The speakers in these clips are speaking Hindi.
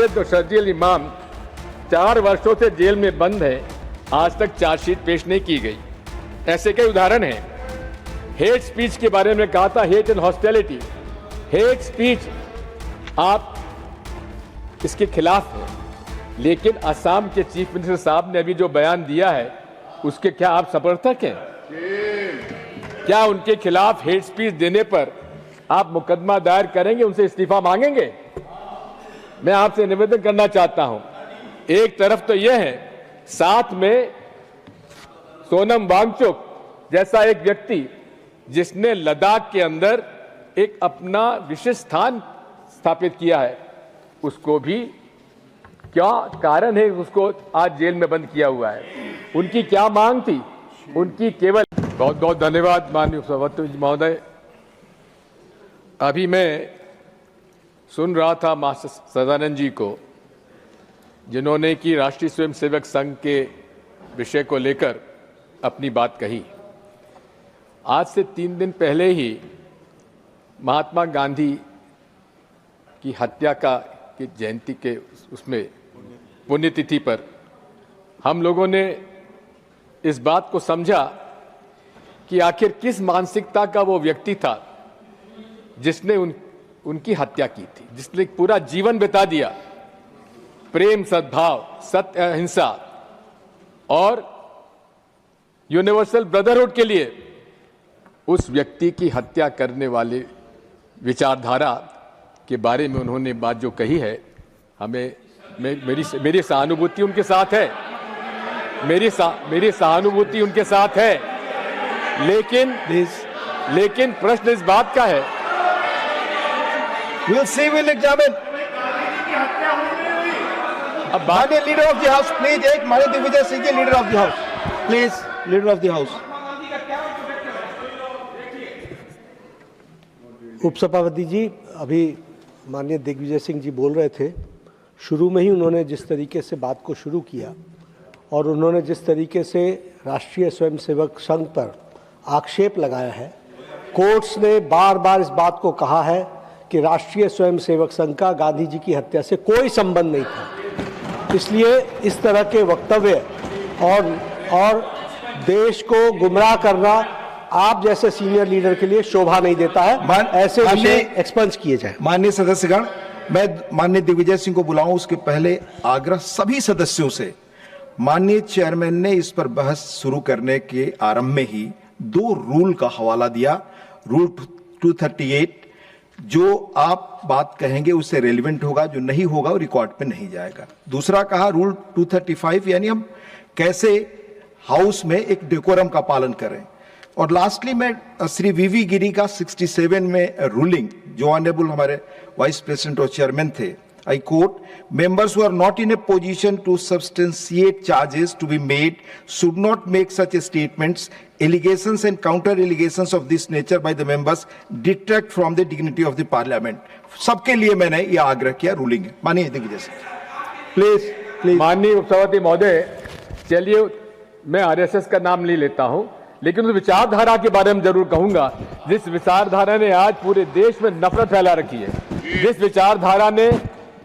खालिद और शर्जील इमाम 4 वर्षों से जेल में बंद है, आज तक चार्जशीट पेश नहीं की गई। ऐसे कई उदाहरण हैं। हेट स्पीच के बारे में कहा था, hate and hostility. Hate speech आप इसके खिलाफ है, लेकिन असम के चीफ मिनिस्टर साहब ने अभी जो बयान दिया है उसके क्या आप समर्थक हैं? क्या उनके खिलाफ हेट स्पीच देने पर आप मुकदमा दायर करेंगे, उनसे इस्तीफा मांगेंगे? मैं आपसे निवेदन करना चाहता हूं, एक तरफ तो यह है, साथ में सोनम वांगचुक जैसा एक व्यक्ति जिसने लद्दाख के अंदर एक अपना विशिष्ट स्थान स्थापित किया है, उसको भी क्या कारण है उसको आज जेल में बंद किया हुआ है? उनकी क्या मांग थी? उनकी केवल बहुत बहुत धन्यवाद माननीय सभापति महोदय। अभी मैं सुन रहा था मास्टर सदानंद जी को, जिन्होंने कि राष्ट्रीय स्वयंसेवक संघ के विषय को लेकर अपनी बात कही। आज से 3 दिन पहले ही महात्मा गांधी की हत्या की जयंती के उसमें पुण्यतिथि पर हम लोगों ने इस बात को समझा कि आखिर किस मानसिकता का वो व्यक्ति था जिसने उनकी हत्या की थी, जिसने पूरा जीवन बिता दिया प्रेम, सद्भाव, सत्य, अहिंसा और यूनिवर्सल ब्रदरहुड के लिए। उस व्यक्ति की हत्या करने वाले विचारधारा के बारे में उन्होंने बात जो कही है, हमें मेरी सहानुभूति उनके साथ है, मेरी सहानुभूति उनके साथ है, लेकिन प्रश्न इस बात का है, We'll see, we'll examine. अब बात leader of the house please, एक माननीय Digvijaya Singh ji leader of the house please, leader of the house. उपसभापति जी, अभी माननीय दिग्विजय सिंह जी बोल रहे थे, शुरू में ही उन्होंने जिस तरीके से बात को शुरू किया और उन्होंने जिस तरीके से राष्ट्रीय स्वयंसेवक संघ पर आक्षेप लगाया है, कोर्ट्स ने बार बार इस बात को कहा है कि राष्ट्रीय स्वयंसेवक संघ का गांधी जी की हत्या से कोई संबंध नहीं था। इसलिए इस तरह के वक्तव्य और देश को गुमराह करना आप जैसे सीनियर लीडर के लिए शोभा नहीं देता है। ऐसे विषय एक्सपंज किए जाए। माननीय सदस्यगण, मैं माननीय दिग्विजय सिंह को बुलाऊं उसके पहले आग्रह सभी सदस्यों से, माननीय चेयरमैन ने इस पर बहस शुरू करने के आरंभ में ही 2 रूल का हवाला दिया। रूल 238, जो आप बात कहेंगे उससे रेलिवेंट होगा, जो नहीं होगा वो रिकॉर्ड पे नहीं जाएगा। दूसरा कहा रूल 235, यानी हम कैसे हाउस में एक डेकोरम का पालन करें। और लास्टली मैं श्री वीवी गिरी का 67 में रूलिंग, जो ऑनरेबल हमारे वाइस प्रेसिडेंट और चेयरमैन थे, I quote, members who are not in a position to substantiate charges to be made should not make such statements. Allegations and counter allegations of this nature by the members detract from the dignity of the parliament. सबके लिए मैंने यह आग्रह किया, रूलिंग है। माननीय दिग्विजय सिंह प्लीज। माननीय उपसभापति महोदय, चलिए मैं आरएसएस का नाम नहीं लेता हूं, लेकिन उस विचारधारा के बारे में जरूर कहूंगा जिस विचारधारा ने आज पूरे देश में नफरत फैला रखी है, जिस विचारधारा ने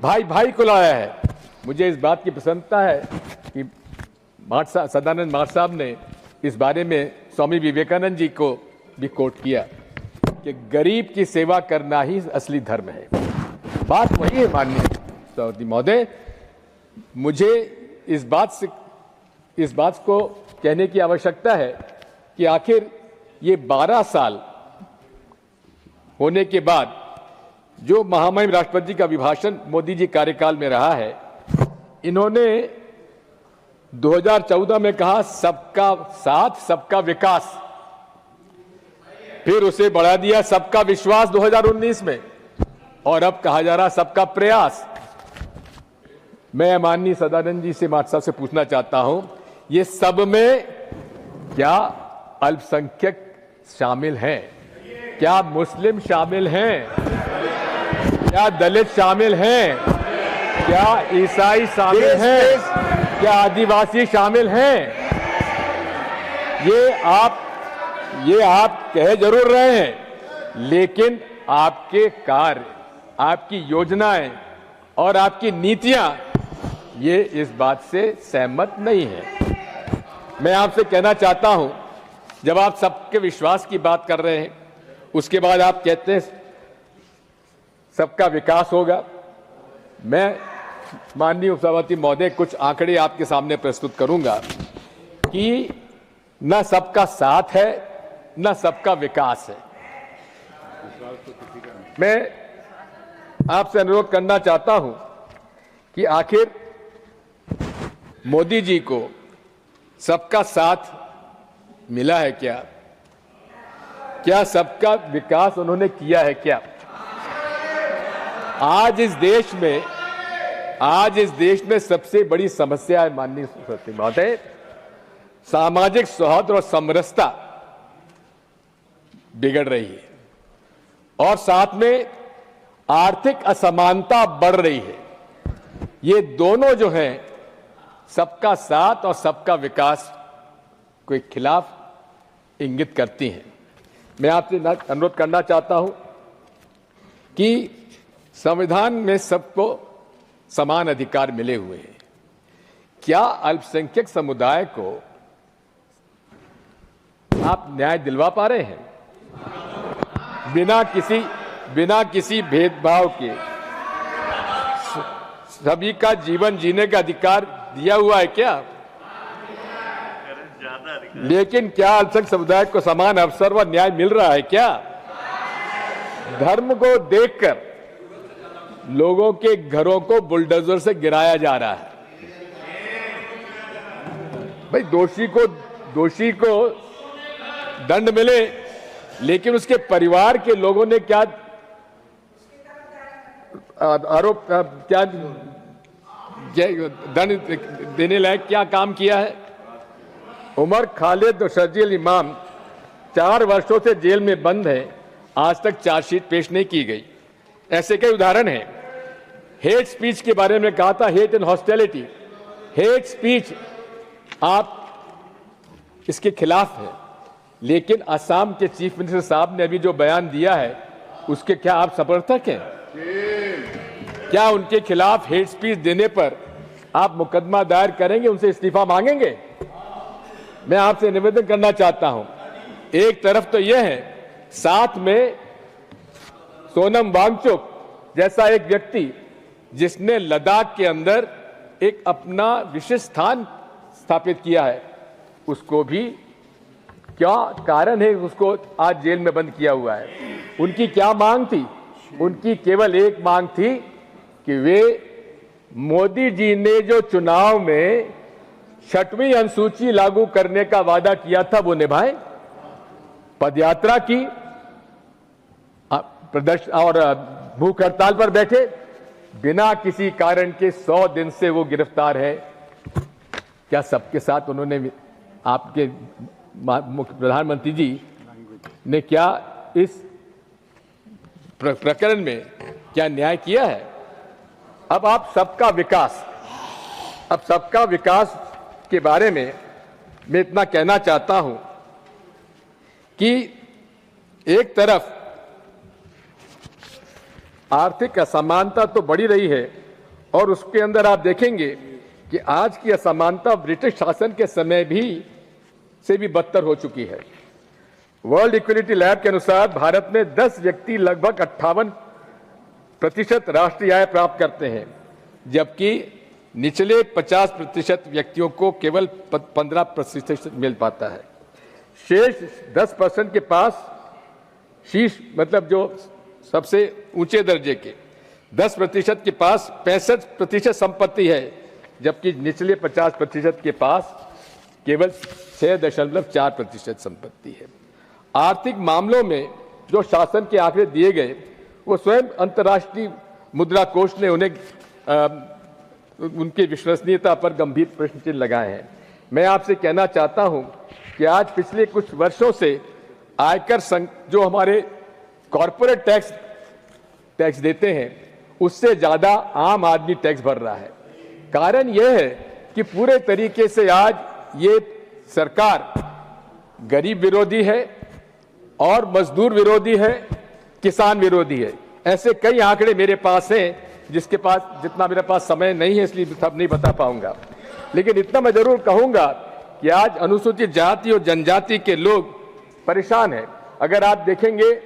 भाई भाई को लाया है। मुझे इस बात की प्रसन्नता है कि सदानंद मार्ट साहब ने इस बारे में स्वामी विवेकानंद जी को भी कोट किया कि गरीब की सेवा करना ही असली धर्म है। बात वही है माननीय सभापति महोदय। मुझे इस बात को कहने की आवश्यकता है कि आखिर ये 12 साल होने के बाद जो महामहिम राष्ट्रपति का अभिभाषण मोदी जी कार्यकाल में रहा है, इन्होंने 2014 में कहा सबका साथ सबका विकास, फिर उसे बढ़ा दिया सबका विश्वास 2019 में, और अब कहा जा रहा सबका प्रयास। मैं माननीय सदानंद जी से मार्ट साहब से पूछना चाहता हूं, ये सब में क्या अल्पसंख्यक शामिल हैं? क्या मुस्लिम शामिल हैं? क्या दलित शामिल हैं? क्या ईसाई शामिल हैं? क्या आदिवासी शामिल हैं? ये आप कह जरूर रहे हैं, लेकिन आपके कार्य, आपकी योजनाएं और आपकी नीतियां ये इस बात से सहमत नहीं है। मैं आपसे कहना चाहता हूं, जब आप सबके विश्वास की बात कर रहे हैं, उसके बाद आप कहते हैं सबका विकास होगा। मैं माननीय उपसभापति महोदय कुछ आंकड़े आपके सामने प्रस्तुत करूंगा कि न सबका साथ है न सबका विकास है। मैं आपसे अनुरोध करना चाहता हूं कि आखिर मोदी जी को सबका साथ मिला है क्या? क्या सबका विकास उन्होंने किया है क्या? आज इस देश में सबसे बड़ी समस्या है माननीय उपसभापति महोदय, सामाजिक सौहार्द और समरसता बिगड़ रही है और साथ में आर्थिक असमानता बढ़ रही है। ये दोनों जो हैं सबका साथ और सबका विकास के खिलाफ इंगित करती हैं। मैं आपसे अनुरोध करना चाहता हूं कि संविधान में सबको समान अधिकार मिले हुए हैं। क्या अल्पसंख्यक समुदाय को आप न्याय दिलवा पा रहे हैं? बिना किसी भेदभाव के सभी का जीवन जीने का अधिकार दिया हुआ है क्या? लेकिन क्या अल्पसंख्यक समुदाय को समान अवसर व न्याय मिल रहा है क्या? धर्म को देखकर लोगों के घरों को बुलडोजर से गिराया जा रहा है। भाई दोषी को दंड मिले, लेकिन उसके परिवार के लोगों ने क्या आरोप क्या दंड देने लायक क्या काम किया है? उमर खालिद और शर्जील इमाम 4 वर्षों से जेल में बंद है, आज तक चार्जशीट पेश नहीं की गई। ऐसे कई उदाहरण हैं। हेट स्पीच के बारे में कहा था, hate and hostility. Hate speech आप इसके खिलाफ है, लेकिन असम के चीफ मिनिस्टर साहब ने अभी जो बयान दिया है उसके क्या आप समर्थक हैं? क्या उनके खिलाफ हेट स्पीच देने पर आप मुकदमा दायर करेंगे, उनसे इस्तीफा मांगेंगे? मैं आपसे निवेदन करना चाहता हूं, एक तरफ तो यह है, साथ में सोनम वांगचुक जैसा एक व्यक्ति जिसने लद्दाख के अंदर एक अपना विशिष्ट स्थान स्थापित किया है, उसको भी क्या कारण है उसको आज जेल में बंद किया हुआ है? उनकी क्या मांग थी? उनकी केवल एक मांग थी कि वे मोदी जी ने जो चुनाव में 6वीं अनुसूची लागू करने का वादा किया था वो निभाएं। पदयात्रा की, प्रदर्शन और भूख हड़ताल पर बैठे, बिना किसी कारण के 100 दिन से वो गिरफ्तार है। क्या सबके साथ उन्होंने, आपके प्रधानमंत्री जी ने क्या इस प्रकरण में क्या न्याय किया है? अब आप सबका विकास के बारे में मैं इतना कहना चाहता हूं कि एक तरफ आर्थिक असमानता तो बढ़ी रही है और उसके अंदर आप देखेंगे कि आज की असमानता ब्रिटिश शासन के समय से भी बदतर हो चुकी है। वर्ल्ड इक्विलिटी लैब के अनुसार भारत में 10 व्यक्ति लगभग 58% राष्ट्रीय आय प्राप्त करते हैं, जबकि निचले 50% व्यक्तियों को केवल 15% मिल पाता है। शेष 10% के पास शीर्ष मतलब जो सबसे ऊंचे दर्जे के 10% के पास 65% संपत्ति है, जबकि निचले 50% के पास केवल 6.4% संपत्ति है। आर्थिक मामलों में जो शासन के आंकड़े दिए गए वो स्वयं अंतर्राष्ट्रीय मुद्रा कोष ने उन्हें उनकी विश्वसनीयता पर गंभीर प्रश्न चिन्ह लगाए हैं। मैं आपसे कहना चाहता हूं कि आज पिछले कुछ वर्षों से आयकर जो हमारे कॉरपोरेट टैक्स देते हैं उससे ज्यादा आम आदमी टैक्स भर रहा है। कारण यह है कि पूरे तरीके से आज ये सरकार गरीब विरोधी है और मजदूर विरोधी है, किसान विरोधी है। ऐसे कई आंकड़े मेरे पास हैं जिसके पास जितना मेरे पास समय नहीं है इसलिए सब नहीं बता पाऊंगा, लेकिन इतना मैं जरूर कहूंगा कि आज अनुसूचित जाति और जनजाति के लोग परेशान हैं। अगर आप देखेंगे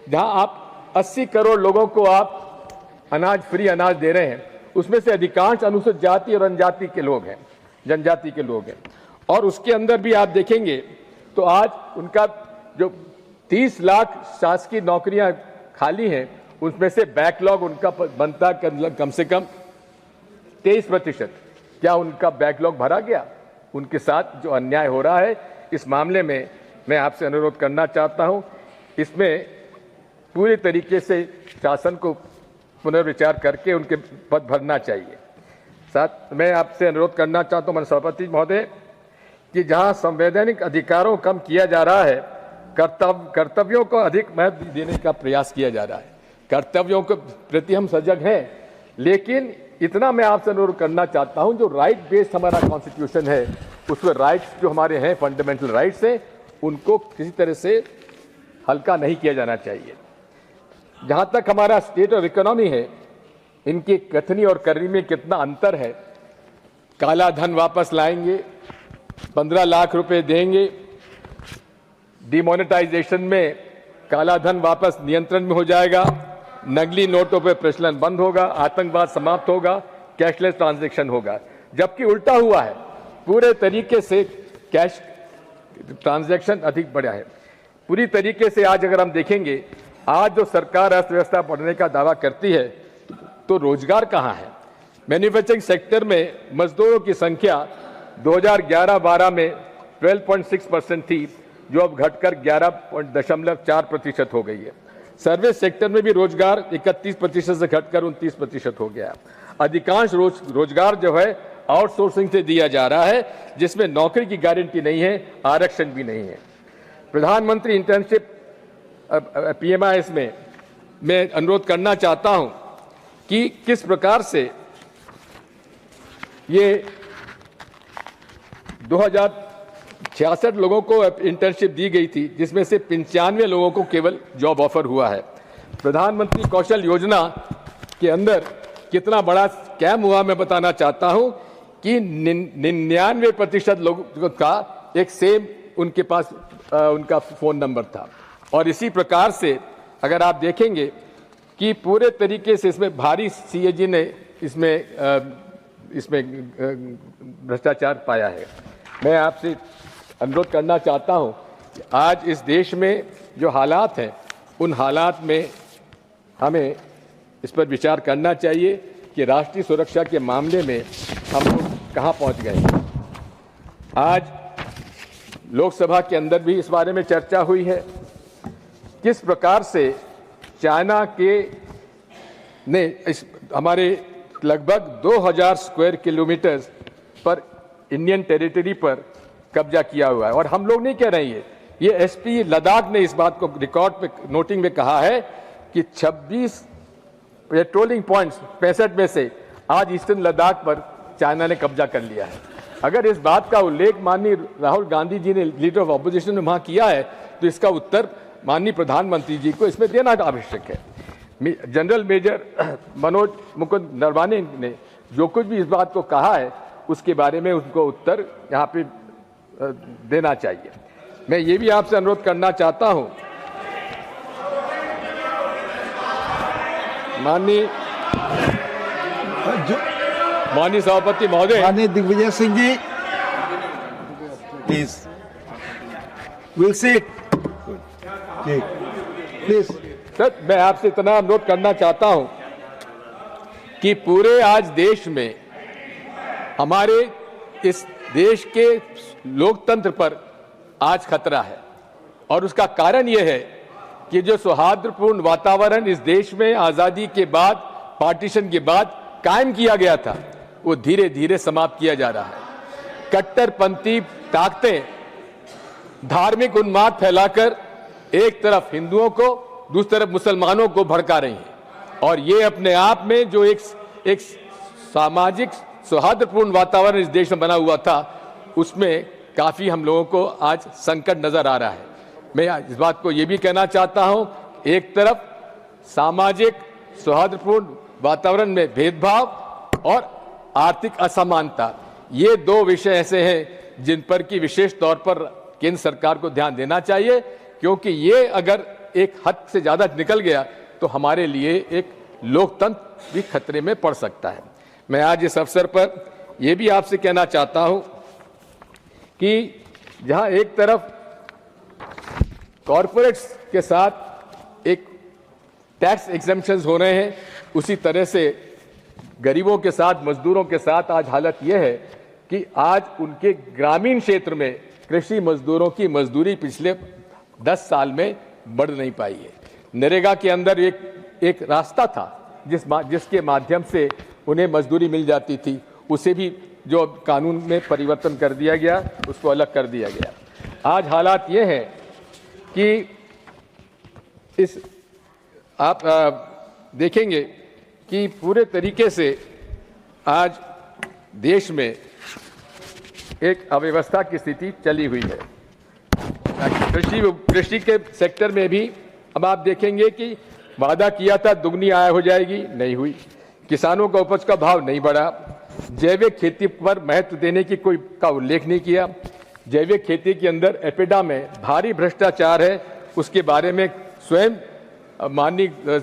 जहां आप 80 करोड़ लोगों को आप अनाज फ्री अनाज दे रहे हैं, उसमें से अधिकांश अनुसूचित जाति और जनजाति के लोग हैं, जनजाति के लोग हैं। और उसके अंदर भी आप देखेंगे तो आज उनका जो 30 लाख शासकीय नौकरियां खाली हैं, उसमें से बैकलॉग उनका बनता कम से कम 23%। क्या उनका बैकलॉग भरा गया? उनके साथ जो अन्याय हो रहा है, इस मामले में मैं आपसे अनुरोध करना चाहता हूं, इसमें पूरी तरीके से शासन को पुनर्विचार करके उनके पद भरना चाहिए। साथ मैं आपसे अनुरोध करना चाहता हूं माननीय सभापति महोदय कि जहां संवैधानिक अधिकारों को कम किया जा रहा है, कर्तव्यों को अधिक महत्व देने का प्रयास किया जा रहा है। कर्तव्यों के प्रति हम सजग हैं, लेकिन इतना मैं आपसे अनुरोध करना चाहता हूं, जो राइट बेस्ड हमारा कॉन्स्टिट्यूशन है, उसमें राइट्स जो हमारे हैं, फंडामेंटल राइट्स हैं, उनको किसी तरह से हल्का नहीं किया जाना चाहिए। जहां तक हमारा स्टेट ऑफ इकोनॉमी है, इनकी कथनी और करनी में कितना अंतर है। काला धन वापस लाएंगे, 15 लाख रुपए देंगे, डिमोनेटाइजेशन में काला धन वापस नियंत्रण में हो जाएगा, नकली नोटों पर प्रचलन बंद होगा, आतंकवाद समाप्त होगा, कैशलेस ट्रांजैक्शन होगा। जबकि उल्टा हुआ है, पूरे तरीके से कैश ट्रांजैक्शन अधिक बढ़ा है। पूरी तरीके से आज अगर हम देखेंगे, आज जो सरकार अर्थव्यवस्था बढ़ने का दावा करती है, तो रोजगार कहां है? मैन्युफैक्चरिंग सेक्टर में मजदूरों की संख्या 2011-12 में 12.6% थी, जो अब घटकर 11.4% हो गई है। सर्विस सेक्टर में भी रोजगार 31% से घटकर 29% हो गया। अधिकांश रोजगार जो है आउटसोर्सिंग से दिया जा रहा है, जिसमें नौकरी की गारंटी नहीं है, आरक्षण भी नहीं है। प्रधानमंत्री इंटर्नशिप PMIS में मैं अनुरोध करना चाहता हूं कि किस प्रकार से ये 2066 लोगों को इंटर्नशिप दी गई थी, जिसमें से 95 लोगों को केवल जॉब ऑफर हुआ है। प्रधानमंत्री कौशल योजना के अंदर कितना बड़ा स्कैम हुआ मैं बताना चाहता हूं कि 99% लोगों का एक सेम उनके पास उनका फोन नंबर था। और इसी प्रकार से अगर आप देखेंगे कि पूरे तरीके से इसमें भारी CAG ने इसमें भ्रष्टाचार पाया है। मैं आपसे अनुरोध करना चाहता हूं कि आज इस देश में जो हालात हैं, उन हालात में हमें इस पर विचार करना चाहिए कि राष्ट्रीय सुरक्षा के मामले में हम लोग कहां पहुंच गए। आज लोकसभा के अंदर भी इस बारे में चर्चा हुई है, किस प्रकार से चाइना के ने इस हमारे लगभग 2000 स्क्वायर किलोमीटर पर इंडियन टेरिटरी पर कब्जा किया हुआ है। और हम लोग नहीं कह रहे हैं, ये SP लद्दाख ने इस बात को रिकॉर्ड पे नोटिंग में कहा है कि 26 पेट्रोलिंग पॉइंट्स 65 में से आज ईस्टर्न लद्दाख पर चाइना ने कब्जा कर लिया है। अगर इस बात का उल्लेख माननीय राहुल गांधी जी ने लीडर ऑफ ऑपोजिशन ने वहां किया है, तो इसका उत्तर माननीय प्रधानमंत्री जी को इसमें देना आवश्यक है। जनरल मेजर मनोज मुकुंद नरवाने ने जो कुछ भी इस बात को कहा है, उसके बारे में उनको उत्तर यहाँ पे देना चाहिए। मैं ये भी आपसे अनुरोध करना चाहता हूं, माननीय सभापति महोदय, माननीय Digvijaya Singh ji, please will seat, please. Sir, मैं आपसे इतना अनुरोध करना चाहता हूं कि पूरे आज देश में हमारे इस देश के लोकतंत्र पर आज खतरा है, और उसका कारण यह है कि जो सौहार्दपूर्ण वातावरण इस देश में आजादी के बाद, पार्टीशन के बाद कायम किया गया था, वो धीरे धीरे समाप्त किया जा रहा है। कट्टरपंथी ताकतें धार्मिक उन्माद फैलाकर एक तरफ हिंदुओं को, दूसरी तरफ मुसलमानों को भड़का रही हैं। और ये अपने आप में जो एक सामाजिक सौहार्दपूर्ण वातावरण इस देश में बना हुआ था, उसमें काफी हम लोगों को आज संकट नजर आ रहा है। मैं इस बात को ये भी कहना चाहता हूं, एक तरफ सामाजिक सौहार्दपूर्ण वातावरण में भेदभाव और आर्थिक असमानता, ये दो विषय ऐसे हैं जिन पर कि विशेष तौर पर केंद्र सरकार को ध्यान देना चाहिए, क्योंकि ये अगर एक हद से ज्यादा निकल गया तो हमारे लिए एक लोकतंत्र भी खतरे में पड़ सकता है। मैं आज इस अवसर पर यह भी आपसे कहना चाहता हूं कि जहां एक तरफ कॉरपोरेट्स के साथ एक टैक्स एग्जेम्पशंस हो रहे हैं, उसी तरह से गरीबों के साथ, मजदूरों के साथ आज हालत यह है कि आज उनके ग्रामीण क्षेत्र में कृषि मजदूरों की मजदूरी पिछले 10 साल में बढ़ नहीं पाई है। नरेगा के अंदर एक रास्ता था जिसके माध्यम से उन्हें मजदूरी मिल जाती थी, उसे भी जो कानून में परिवर्तन कर दिया गया, उसको अलग कर दिया गया। आज हालात ये हैं कि आप देखेंगे कि पूरे तरीके से आज देश में एक अव्यवस्था की स्थिति चली हुई है। कृषि के सेक्टर में भी अब आप देखेंगे कि वादा किया था दुगनी आय हो जाएगी, नहीं हुई। किसानों का उपज का भाव नहीं बढ़ा। जैविक खेती पर महत्व देने की कोई का उल्लेख नहीं किया। जैविक खेती के अंदर एपिडा में भारी भ्रष्टाचार है, उसके बारे में स्वयं माननीय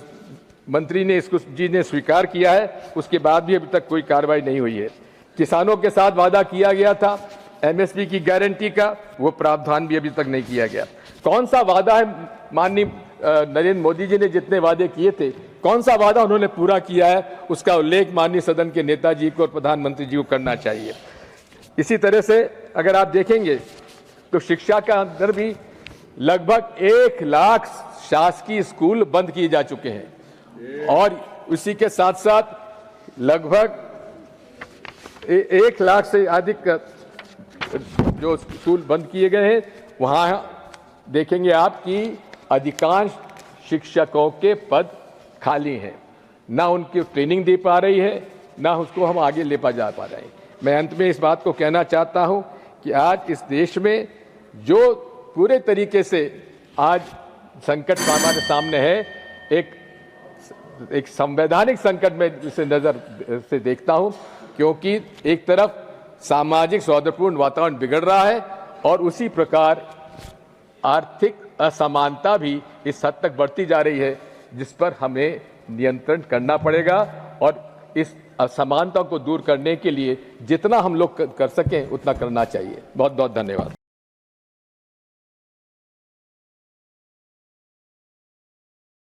मंत्री ने इसको स्वीकार किया है, उसके बाद भी अभी तक कोई कार्रवाई नहीं हुई है। किसानों के साथ वादा किया गया था एमएसपी की गारंटी का, वो प्रावधान भी अभी तक नहीं किया गया। कौन सा वादा है माननीय नरेंद्र मोदी जी ने जितने वादे किए थे, कौन सा वादा उन्होंने पूरा किया है, उसका उल्लेख माननीय सदन के नेताजी को और प्रधानमंत्री जी को करना चाहिए। इसी तरह से अगर आप देखेंगे तो शिक्षा का अंदर भी लगभग 1 लाख शासकीय स्कूल बंद किए जा चुके हैं और उसी के साथ साथ लगभग 1 लाख से अधिक जो स्कूल बंद किए गए हैं, वहां देखेंगे आप कि अधिकांश शिक्षकों के पद खाली हैं, ना उनकी ट्रेनिंग दे पा रही है, ना उसको हम आगे ले जा पा रहे हैं। मैं अंत में इस बात को कहना चाहता हूं कि आज इस देश में जो पूरे तरीके से आज संकट हमारे सामने है, एक संवैधानिक संकट में इसे नजर से देखता हूं, क्योंकि एक तरफ सामाजिक सौहार्दपूर्ण वातावरण बिगड़ रहा है और उसी प्रकार आर्थिक असमानता भी इस हद तक बढ़ती जा रही है, जिस पर हमें नियंत्रण करना पड़ेगा और इस असमानता को दूर करने के लिए जितना हम लोग कर सकें उतना करना चाहिए। बहुत बहुत धन्यवाद।